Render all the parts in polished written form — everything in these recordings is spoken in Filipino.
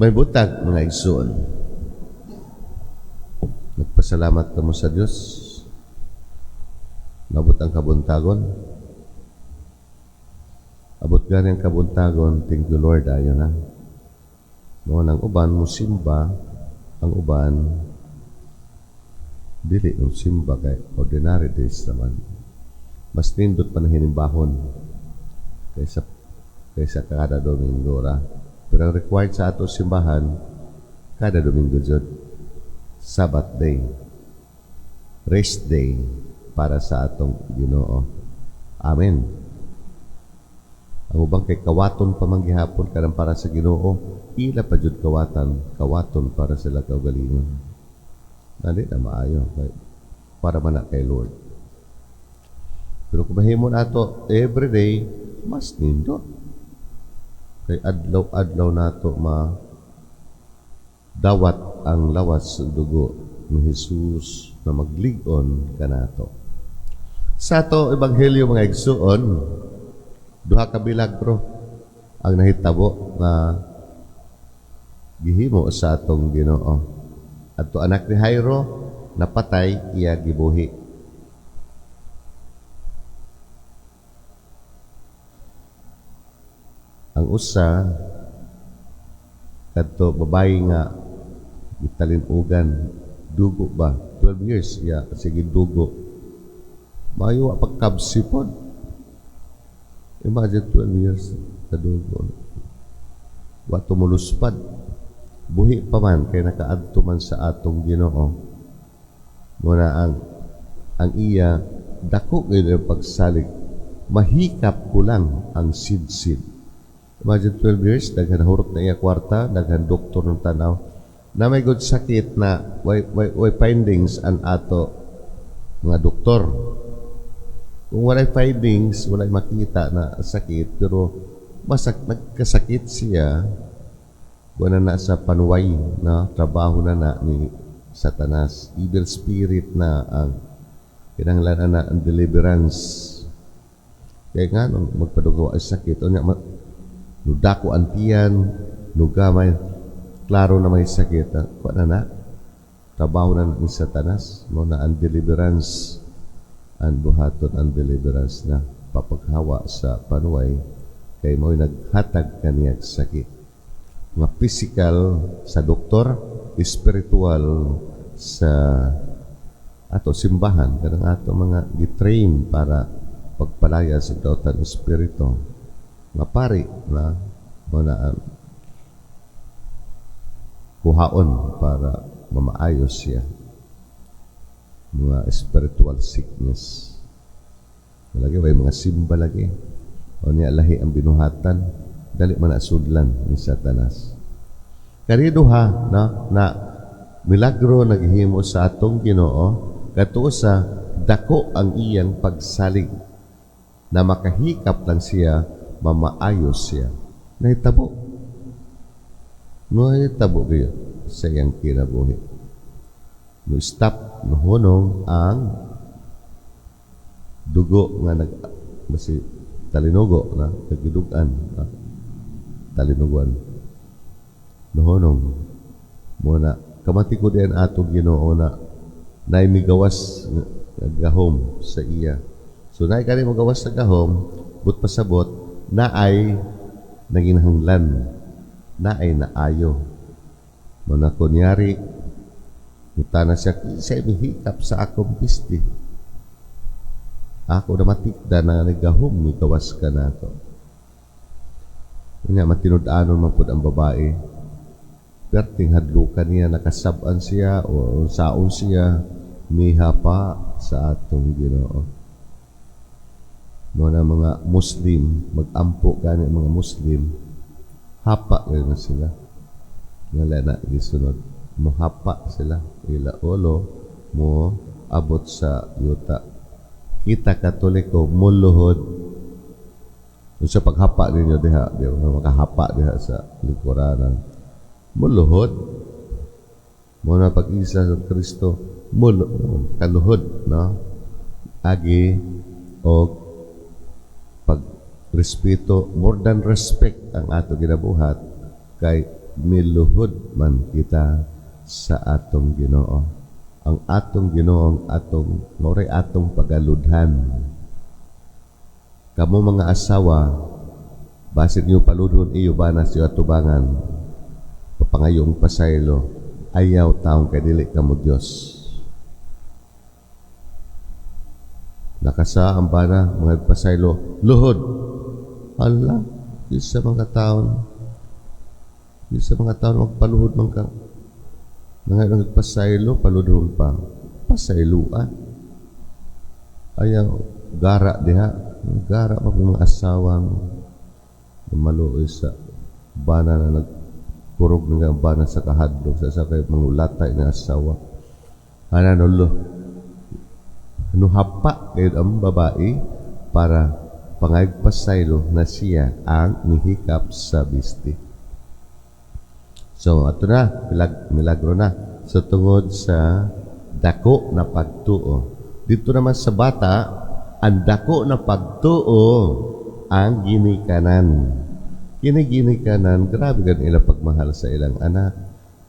May butag mga igsoon. Nagpasalamat kamo sa Dios. Nabot ang kabuntagon. Abot gani ang kabuntagon, thank you Lord, ayon na. Noon ang uban musimba, ang uban dili ng simba kay ordinary days naman. Mas nindot pa na hinimbahon kaysa kada Domingo ra. Pero ang required sa ato simbahan kada Domingo jud. Sabbath day, rest day para sa atong Ginoo. Amen. Ang ubang kay kawaton pa man gihapon kanang para sa Ginoo, ila pa jud kawaton para sa kaugalingon. Nadi na maayo para man na kay Lord. Pero kung mahimon ato everyday, mas nindot. Kay adlaw-adlaw nato dawat ang lawas sa dugo ni Jesus na maglig-on kanato. Sa ato ebanghelyo mga igsoon, duha ka milagro ang nahitabo nga gihimo sa atong Ginoo. Adto anak ni Jairo napatay iya gibuhi. Ang usa kadto babae nga gitalinugan dugo ba 12 years ya sige dugo mayo pagkabsipon. Imagine 12 years sa dugo wa tumuluspad buhi pa man kay nakaadto man sa atong Ginoo. Muna ang iya dako gyud ang pagsalig, mahikap kulang ang sidsid. Imagine 12 years daghan hurot na iya kwarta, daghan doktor ng tanaw na may good sakit na way findings ang ato mga doktor. Kung walay findings, walay makita na sakit, pero nagkasakit siya, wala na sa panuway na trabaho na ni Satanas. Evil spirit na ang kinahanglan na ang deliverance. Kaya nga, nung magpadugo ay sakit, o nga, nudako ang tiyan, nugamay, klaro na may sakit, wala na, trabaho na ni Satanas, mo na ang deliverance, ang buhaton ang deliverance na papaghawa sa panuway, kay mo'y naghatag kaniyag sakit. Mga physical sa doktor, spiritual sa ato simbahan, kanang ato mga gitrain para pagpalaya sa dautan espiritu. Mga pari na muna ang kuhaon para mamaayos siya. Mga spiritual sickness. Malagi, may mga simba lagi. O niya lahi ang binuhatan, dali man asudlan ni Satanas. Karido ha, na milagro naghihimo sa atong Ginoo, kato sa dako ang iyang pagsalig, na makahikap lang siya, mamaayos siya. Nahitabo. Nahitabo kayo sa iyang kinabuhi. No stop, no hunong ang dugo nga talinugo na nagdudugan talinuguan. No hunong muna kamati ko din atong Ginoo na naimigawas gahom sa iya. So naay kani mo gawas sa gahom, but pasabot naay naginhanglan, naay naayo. Muna kunyari, mutana siya, siya mihikap sa akong pisti. Ako na matikda na nagahom, may gawas ka na ito. Nga, matinud-anon man po ang babae. Perting hadlukan niya, nakasaban siya, o saon siya, miha pa sa atong Ginoo. Mga mga Muslim, mag-ampo gani mga Muslim, hapa rin na sila. Nga na gisunod. Mohapa sila. Ila ulo mo abot sa yuta. Kita Katoliko, muluhod. Kung sa paghapa ninyo diha, di ba, makahapa diha sa lingkuranan. Muluhod. Muna pag-isa sa Kristo, kaluhod, no? Agi o pag-respeto, more than respect ang ato ginabuhat kay miluhod man kita sa atong Ginoo. Ang atong Ginoo, moray atong pagaludhan. Kamo mga asawa, basit niyo paludhon iyo ba na siya tubangan, papangayong pasaylo, ayaw taong kay dili kamo Dios. Nakasa ang bana, mga pasaylo, luhod. Allah, isa mga taon magpaluhod man ka. Mga nagpasaylo, paludhon pa. Pasayluan. Ayaw, gara diha. Gara pa mga asawang maluoy sa bana na nagkurog nga bana sa kahadlok sa sakay mangulatay na asawa. Ano hapa kayo ang babae para pangagpasaylo na siya ang nihikap sa bisti. So, ato na, milagro na. So, tungod sa dako na pagtuo. Dito naman sa bata, ang dako na pagtuo ang ginikanan. Ginikanan, grabe gan ilang pagmahal sa ilang anak.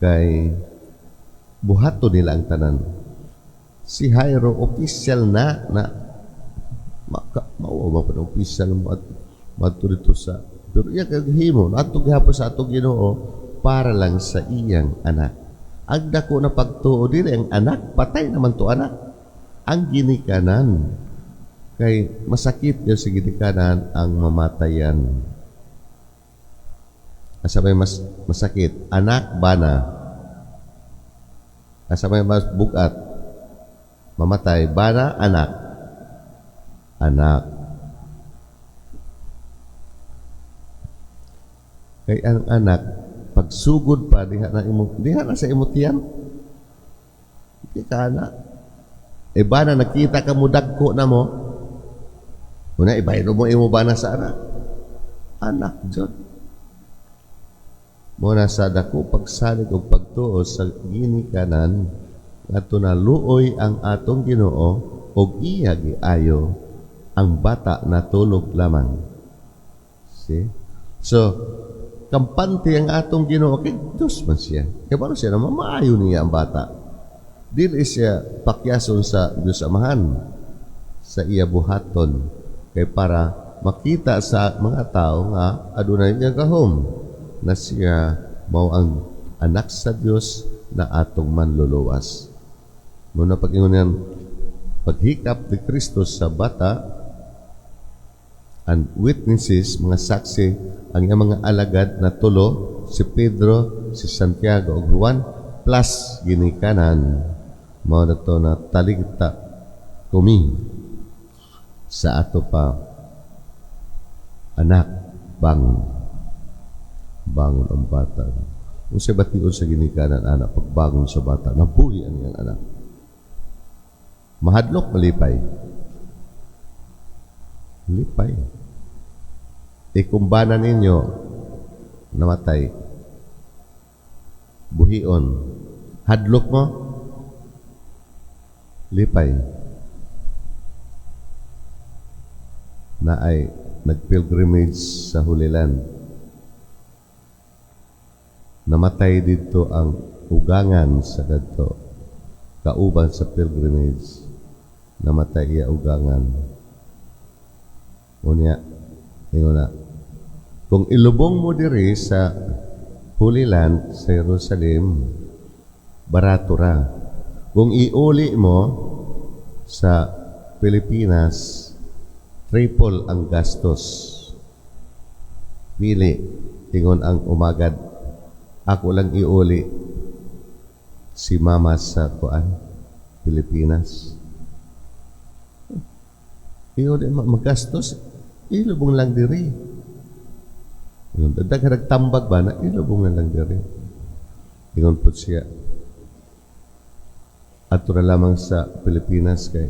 Kay buhato nila ang tanan. Si Jairo, official na mauwa pa na official mato dito sa, pero iya kaghimo, atong gihapon sa atong Ginoo, para lang sa iyang anak. Ang dako na pagtuo dili ang anak, patay naman to anak. Ang ginikanan, kay masakit yung sa ginikanan ang mamatayan. Kasabay mas masakit, anak bana. Kasabay mas bugat, mamatay, bana, anak. Anak. Kay ang anak, pagsugod pa diha na sa imutian. Di ka na. Iba na nakita ka mo dagko na mo. Una ibayro mo imo ba na sa anak? Anak jud. Muna sa dako pagsalig og pagtuo sa ginikanan ngadto na luoy ang atong Ginoo og iya giayo ang bata na tulog lamang. See? So, kampante ang atong Ginoo kay Diyos man siya. Kaya paano siya naman maayo niya ang bata? Dili siya pakyason sa Diyos Amahan sa iya buhaton kay para makita sa mga tao nga adunay niya gahom na siya mao ang anak sa Diyos na atong manluluwas. Muna pag-ingon yan, paghikap ni Kristo sa bata and witnesses, mga saksi, ang iyang mga alagad na tulo, si Pedro, si Santiago, ug Juan, plus ginikanan, mao na to na taligta kumi sa ato pa anak bangon ang bata. Kung siya batiun sa ginikanan anak, pagbangon sa bata, nabuhi ang iyang anak. Mahadlok, malipay. Lipay. Ikumbanan ninyo, namatay. Buhion. Hadlok mo, lipay. Na ay nagpilgrimage sa Hulilan. Namatay dito ang ugangan sa kadto. Kauban sa pilgrimage. Namatay iya ugangan. Unya, ingon na, kung ilubong mo diri sa Holy Land, sa Jerusalem, barato ra. Kung iuli mo sa Pilipinas, triple ang gastos. Pili, ingon ang umagad, ako lang iuli si mama sa Pilipinas. Iuli, magastos, ilubong lang diri. Yung dadag tambag ba na ilubong lang diri. Ingon po siya. Ato na lamang sa Pilipinas kay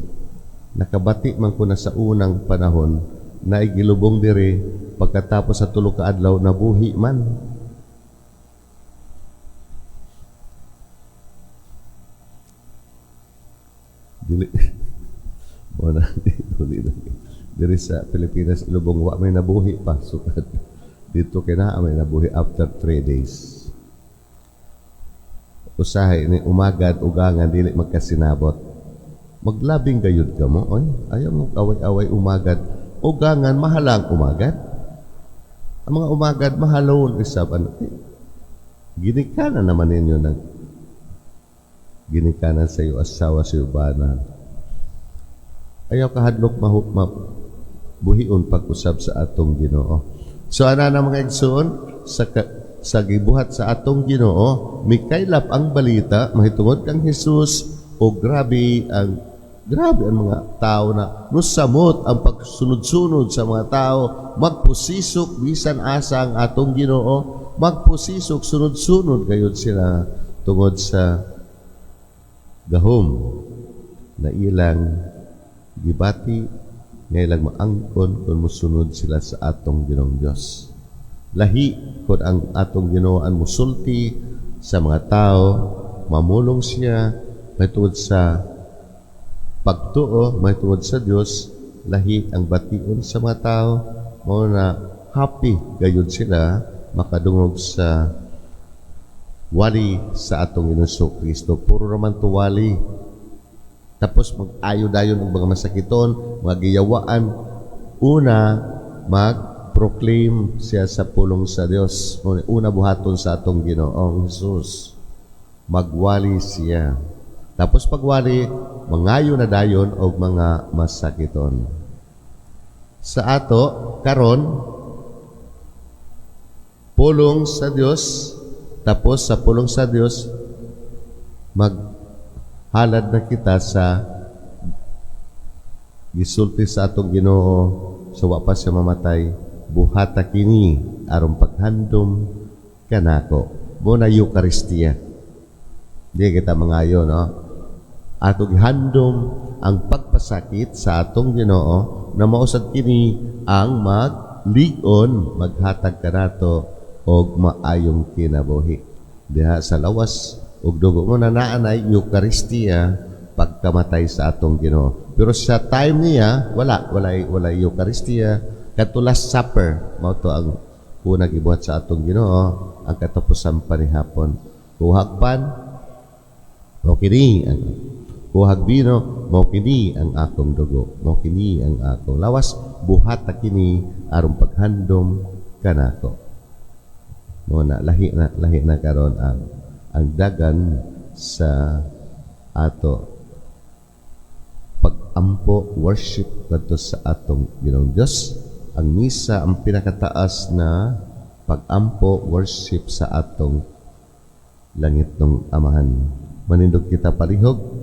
nakabati man ko na sa unang panahon na igilubong diri pagkatapos sa tulo ka adlaw nabuhi man. Dili wala diri sa Pilipinas ilubong wa may nabuhi pa sukad dito kay naa may nabuhi after 3 days usahay ni umagad ugangan dili magkasinabot. Maglabing gayud ka mo, oy, ayaw mo away-away umagad. Ugangan mahalang umagad. Ang mga umagad mahalon isab ano. Ginikanan naman ninyo ng ginikanan sa iyo asawa sa iyo bana. Ayaw kahadlok buhion pag-usab sa atong Ginoo. So ana na mga igsoon sa gibuhat sa atong Ginoo, mikaylap ang balita mahitungod kang Hesus o grabe ang mga tao na nusamot ang pagsunod-sunod sa mga tao, magpusisok bisan asa ang atong Ginoo, magpusisok sunod-sunod gayud sila tungod sa gahom na ilang gibati nga ilang maangkon kung musunod sila sa atong Ginoong Dios. Lahi kung ang atong Ginoo ang musulti sa mga tao, mamulong siya mahitungod sa pagtuo, mahitungod sa Dios, lahi ang bation sa mga tao, mao na happy gayud sila makadungog sa wali sa atong Ginoong Kristo. Puro raman to wali. Tapos mag-ayo-dayon ang mga masakiton, mga giyawaan. Una, mag-proclaim siya sa pulong sa Dios. Una buhaton sa atong Ginoong Hesus. Magwali siya. Tapos pagwali, mangayo na dayon og mga masakiton. Sa ato, karon, pulong sa Dios, tapos sa pulong sa Dios, halad na kita sa gisulti sa atong Ginoo sa wa pa siya mamatay, buhata kini aron paghandom kanako. Mo na Eucharistia. Di kita mangayo, no? Atong handom ang pagpasakit sa atong Ginoo na mausad kini ang magligon, maghatag kanato og maayong kinabuhi. Diha sa lawas ug dugo mo na naanay Eucharistia pagkamatay sa atong Ginoo. Pero sa time niya wala Eucharistia, kadto Last Supper mao to ang una gibuhat sa atong Ginoo, ang katapusan panihapon. Kuhagpan mao kini ang kuhag bino mao kini ang akong dugo, mao kini ang akong lawas, buhat ta kini aron paghandom kanako. Mo na lahi na karon ang dagan sa ato pag-ampo worship kadto sa atong Ginoong Dios. Ang misa ang pinakataas na pag-ampo worship sa atong langit ng Amahan. Manindog kita palihog